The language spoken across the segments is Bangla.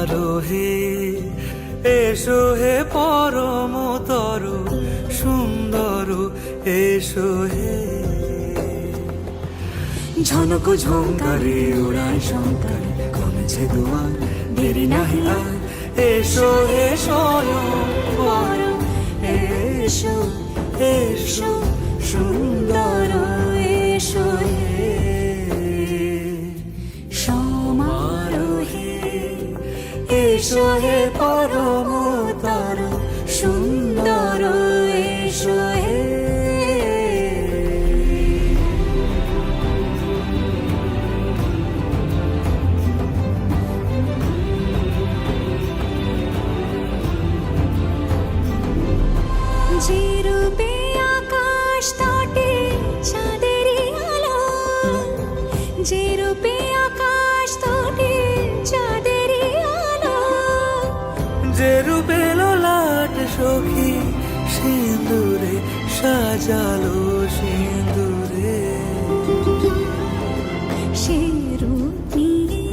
সমারোহে এসো হে পরমতর সুন্দর এসো হে। ঝনক ঝঙ্কারে ওড়ায় শঙ্কার কমেছে দুয়ার দেরি নাহি আর। এসো হে স্বয়ং পরম এসো এসো সুন্দর এসো হে। সমারোহে এসো হে পরমতর সুন্দর এসো হে। যে রূপে আকাশ তটে চাঁদেরই আলো, যে রূপে আকাশ তটে চাঁদেরই আলো, যে রূপে ললাট সখী সিঁদুরে সাজালো সিঁদুরে। সে রূপ নিয়ে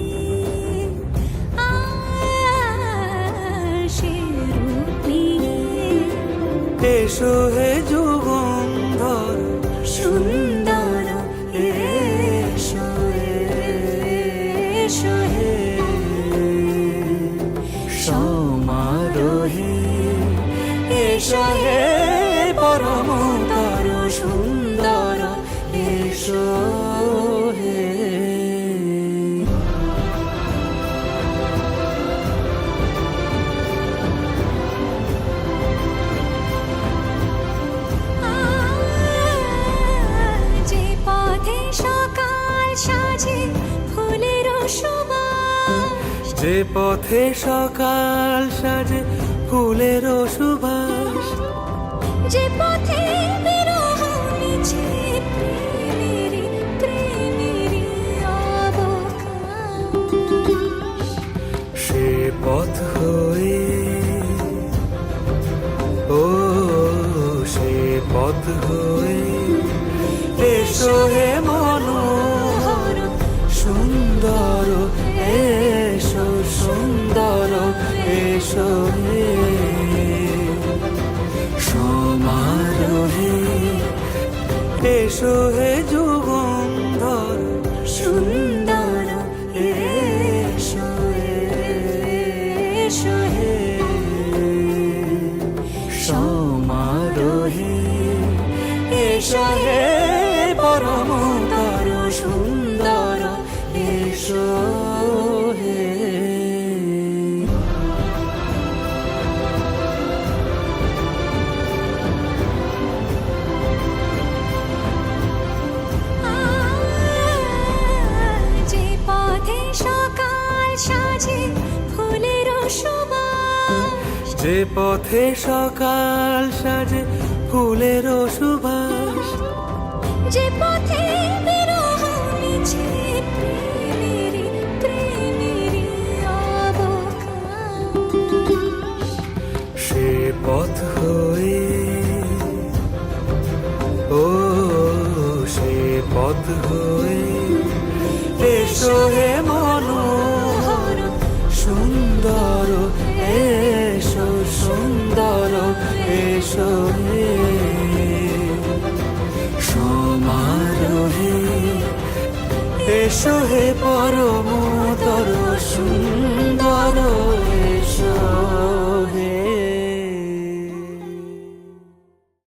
সে রূপ নিয়ে এসো হে যুগন্ধর সুন্দর এসো এসো হে। সমারোহে এসো হে পরমতর সুন্দর এসো হে। যে পথে সকাল সাজে ফুলের সুবাস, যে পথে সকাল সাজে ফুলের সুবাস, যে পথে বিরহ মিছে প্রেমেরই প্রেমেরই অবকাশ, সে পথ হয়ে ও সে পথ হয়ে এসো হে মনোহর সুন্দর এসো সুন্দর এসো হে। সমারোহে এসো হে যুগন্ধর সুন্দর এসো এসো হে। সমারোহে এসো হে পরমতর সুন্দর এসো হে। যে পথে সকাল সাজে ফুলের সুবাস, যে পথে সকাল সাজে ফুলের সুবাস, যে পথে বিরহ মিছে প্রেমেরই প্রেমেরই অবকাশ, সে পথ হয়ে ও সে পথ হয়ে এসো হে মনোহর সুন্দর এসো সুন্দর এসো হে। সমারোহে এসো হে পরমতর সুন্দর এসো।